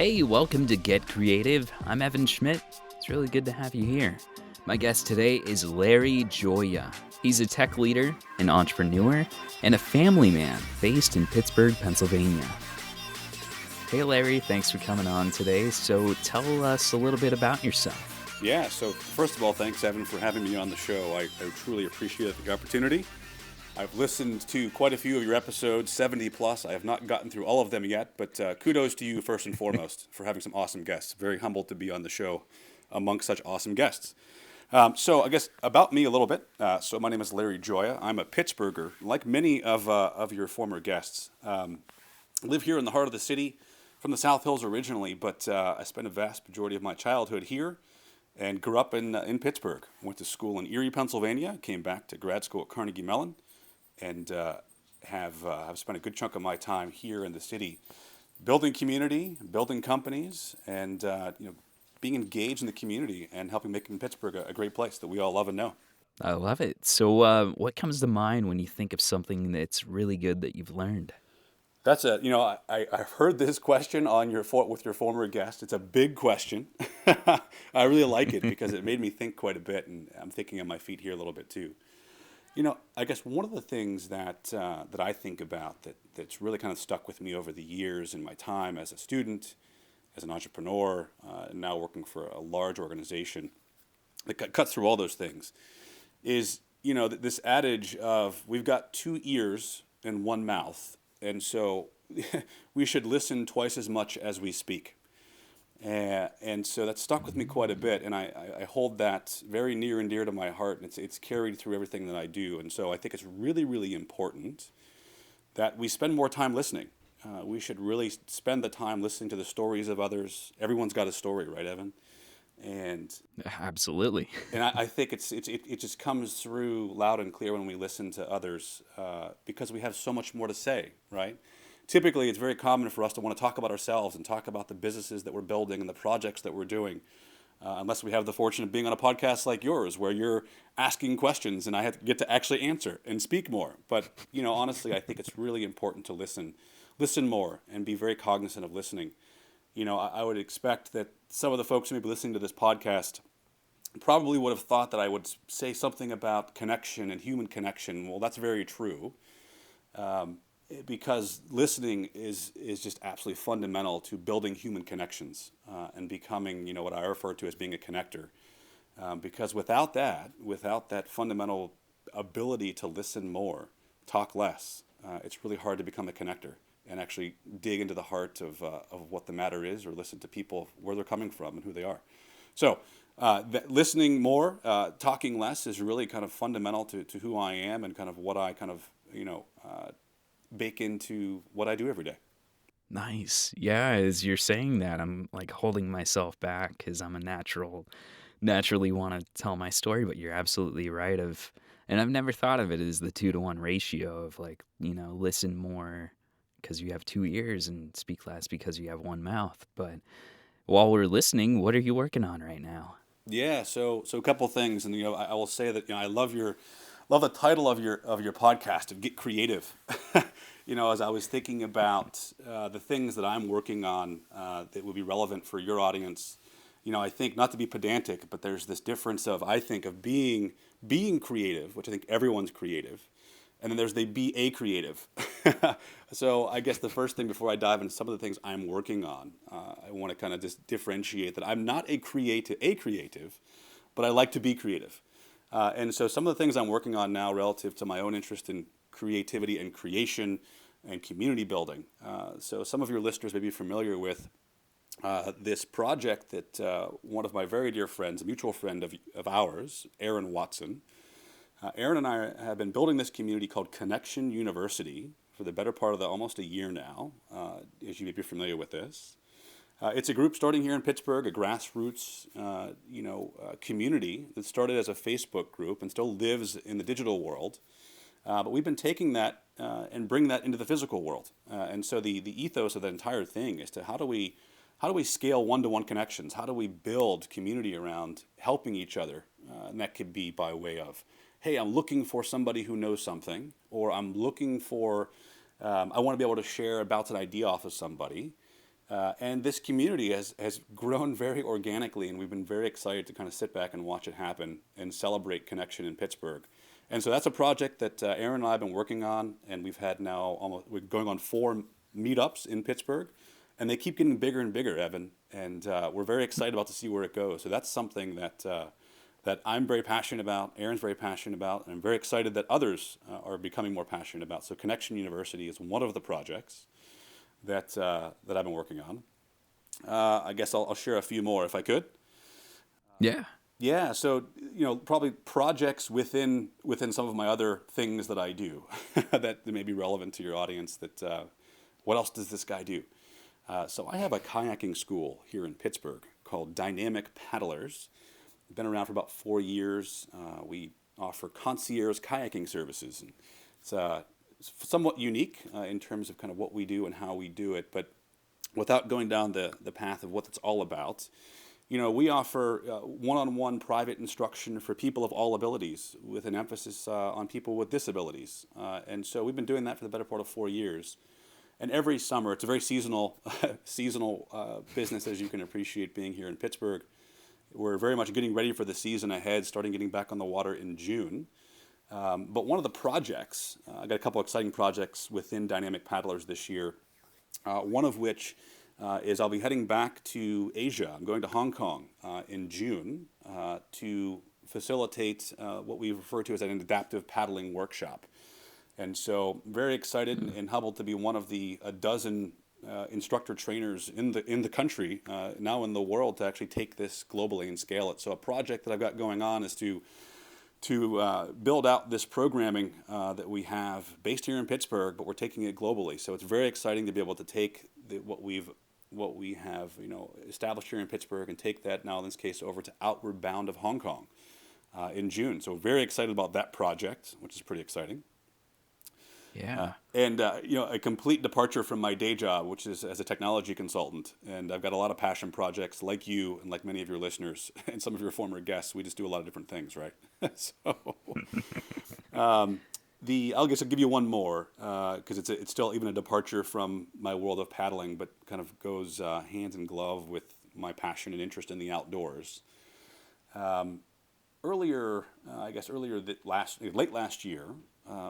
Hey, welcome to Get Creative. I'm Evan Schmidt. It's really good to have you here. My guest today is Larry Gioia. He's a tech leader, an entrepreneur, and a family man based in Pittsburgh, Pennsylvania. Hey, Larry, thanks for coming on today. So tell us a little bit about yourself. Yeah, so first of all, thanks, Evan, for having me on the show. I truly appreciate the opportunity. I've listened to quite a few of your episodes, 70 plus. I have not gotten through all of them yet, but kudos to you first and foremost for having some awesome guests. Very humbled to be on the show amongst such awesome guests. So I guess about me a little bit. So my name is Larry Gioia. I'm a Pittsburgher, like many of your former guests. Live here in the heart of the city, from the South Hills originally, but I spent a vast majority of my childhood here and grew up in Pittsburgh. Went to school in Erie, Pennsylvania, came back to grad school at Carnegie Mellon, and have spent a good chunk of my time here in the city, building community, building companies, and being engaged in the community and helping make Pittsburgh a great place that we all love and know. I love it. So what comes to mind when you think of something that's really good that you've learned? That's I've heard this question with your former guest. It's a big question. I really like it because it made me think quite a bit, and I'm thinking on my feet here a little bit too. I guess one of the things that I think about that's really kind of stuck with me over the years in my time as a student, as an entrepreneur, and now working for a large organization that cuts through all those things, is this adage of we've got two ears and one mouth, and so we should listen twice as much as we speak. And so that stuck with me quite a bit, and I hold that very near and dear to my heart, and it's carried through everything that I do. And so I think it's really, really important that we spend more time listening. We should really spend the time listening to the stories of others. Everyone's got a story, right, Evan? And Absolutely. and I think it just comes through loud and clear when we listen to others because we have so much more to say, right? Typically, it's very common for us to want to talk about ourselves and talk about the businesses that we're building and the projects that we're doing, unless we have the fortune of being on a podcast like yours, where you're asking questions and I get to actually answer and speak more. But honestly, I think it's really important to listen more, and be very cognizant of listening. I would expect that some of the folks who may be listening to this podcast probably would have thought that I would say something about connection and human connection. Well, that's very true. Because listening is just absolutely fundamental to building human connections and becoming, what I refer to as being a connector. Because without that fundamental ability to listen more, talk less, it's really hard to become a connector and actually dig into the heart of what the matter is, or listen to people where they're coming from and who they are. So listening more, talking less is really kind of fundamental to who I am and kind of what I kind of, bake into what I do every day. Nice. Yeah, as you're saying that, I'm like holding myself back because I'm naturally want to tell my story, but you're absolutely right and I've never thought of it as the 2-to-1 ratio of listen more because you have two ears and speak less because you have one mouth. But while we're listening, what are you working on right now? Yeah, so a couple things, and I will say that I love the title of your podcast of Get Creative. As I was thinking about the things that I'm working on that would be relevant for your audience, I think, not to be pedantic, but there's this difference of being creative, which I think everyone's creative, and then there's be a creative. So I guess the first thing before I dive into some of the things I'm working on, I want to kind of just differentiate that I'm not a creative, but I like to be creative. And so some of the things I'm working on now relative to my own interest in creativity and creation and community building. So some of your listeners may be familiar with this project that one of my very dear friends, a mutual friend of ours, Aaron Watson. Aaron and I have been building this community called Connection University for the better part of almost a year now, as you may be familiar with this. It's a group starting here in Pittsburgh, a grassroots, community that started as a Facebook group and still lives in the digital world. But we've been taking that and bringing that into the physical world. And so the ethos of the entire thing is to how do we scale one-to-one connections? How do we build community around helping each other? And that could be by way of, hey, I'm looking for somebody who knows something, or I'm looking for, I want to be able to share about an idea off of somebody. And this community has grown very organically, and we've been very excited to kind of sit back and watch it happen and celebrate connection in Pittsburgh. And so that's a project that Aaron and I have been working on, and we've had now we're going on 4 meetups in Pittsburgh, and they keep getting bigger and bigger, Evan. And we're very excited about to see where it goes. So that's something that I'm very passionate about, Aaron's very passionate about, and I'm very excited that others are becoming more passionate about. So Connection University is one of the projects that I've been working on. I guess I'll share a few more if I could. Yeah. Yeah, so probably projects within some of my other things that I do that may be relevant to your audience. That what else does this guy do? So I have a kayaking school here in Pittsburgh called Dynamic Paddlers. Been around for about 4 years. We offer concierge kayaking services. And it's somewhat unique in terms of kind of what we do and how we do it, but without going down the path of what it's all about, we offer one-on-one private instruction for people of all abilities with an emphasis on people with disabilities. And so we've been doing that for the better part of 4 years. And every summer, it's a very seasonal business, as you can appreciate being here in Pittsburgh. We're very much getting ready for the season ahead, starting getting back on the water in June. But one of the projects, I got a couple exciting projects within Dynamic Paddlers this year, one of which is I'll be heading back to Asia. I'm going to Hong Kong in June to facilitate what we refer to as an adaptive paddling workshop. And so very excited and humbled to be one of a dozen instructor trainers in the country, now in the world, to actually take this globally and scale it. So a project that I've got going on is to build out this programming that we have based here in Pittsburgh, but we're taking it globally. So it's very exciting to be able to take what we have established here in Pittsburgh and take that now in this case over to Outward Bound of Hong Kong in June. So very excited about that project, which is pretty exciting. Yeah. And a complete departure from my day job, which is as a technology consultant. And I've got a lot of passion projects like you and like many of your listeners and some of your former guests. We just do a lot of different things, right? So I'll give you one more because it's still even a departure from my world of paddling, but kind of goes hand in glove with my passion and interest in the outdoors. Late last year,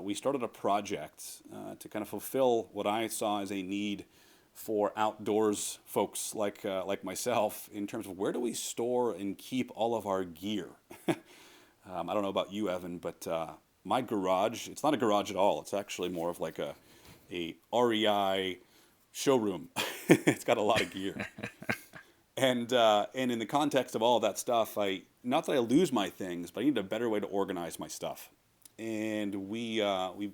we started a project to kind of fulfill what I saw as a need for outdoors folks like myself in terms of where do we store and keep all of our gear. I don't know about you, Evan, but my garage, it's not a garage at all. It's actually more of like a REI showroom. It's got a lot of gear. And in the context of all of that stuff, not that I lose my things, but I need a better way to organize my stuff. And we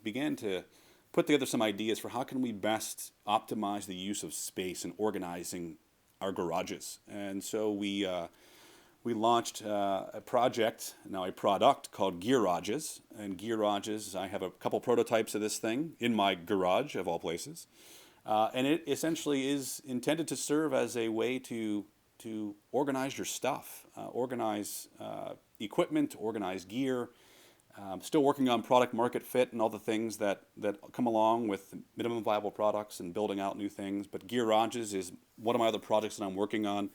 began to put together some ideas for how can we best optimize the use of space and organizing our garages. And so we launched a product called Gearages. And Gearages, I have a couple prototypes of this thing in my garage, of all places. And it essentially is intended to serve as a way to organize your stuff, organize equipment, organize gear. Still working on product market fit and all the things that come along with minimum viable products and building out new things. But Gearages is one of my other projects that I'm working on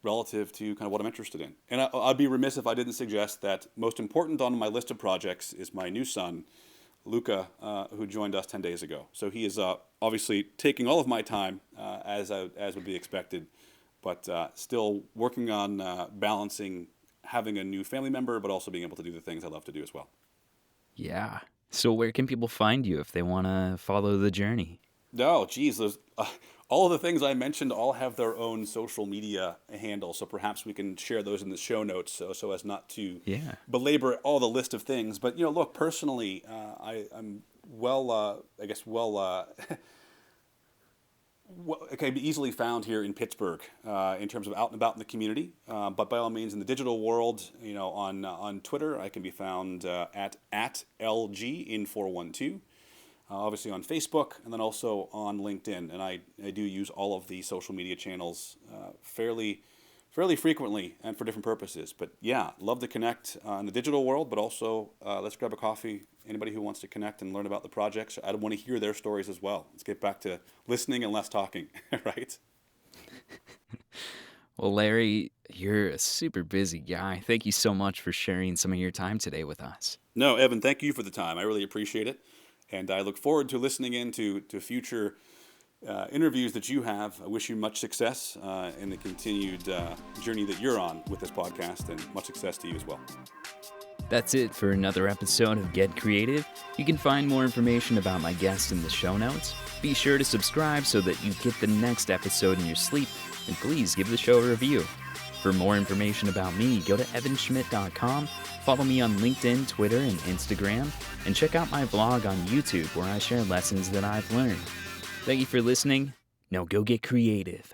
relative to kind of what I'm interested in. And I'd be remiss if I didn't suggest that most important on my list of projects is my new son, Luca, who joined us 10 days ago. So he is obviously taking all of my time, as would be expected, but still working on balancing having a new family member, but also being able to do the things I love to do as well. Yeah. So where can people find you if they want to follow the journey? No, geez, all of the things I mentioned all have their own social media handle, so perhaps we can share those in the show notes so as not to belabor all the list of things. But look, personally, I'm it can be easily found here in Pittsburgh in terms of out and about in the community. But by all means, in the digital world, on Twitter, I can be found at LGin412. Obviously on Facebook, and then also on LinkedIn. And I do use all of the social media channels fairly fairly frequently and for different purposes. But yeah, love to connect in the digital world, but also let's grab a coffee. Anybody who wants to connect and learn about the projects, I want to hear their stories as well. Let's get back to listening and less talking, right? Well, Larry, you're a super busy guy. Thank you so much for sharing some of your time today with us. No, Evan, thank you for the time. I really appreciate it. And I look forward to listening in to future interviews that you have. I wish you much success in the continued journey that you're on with this podcast, and much success to you as well. That's it for another episode of Get Creative. You can find more information about my guests in the show notes. Be sure to subscribe so that you get the next episode in your sleep, and please give the show a review. For more information about me, go to evanschmidt.com, follow me on LinkedIn, Twitter, and Instagram, and check out my blog on YouTube where I share lessons that I've learned. Thank you for listening. Now go get creative.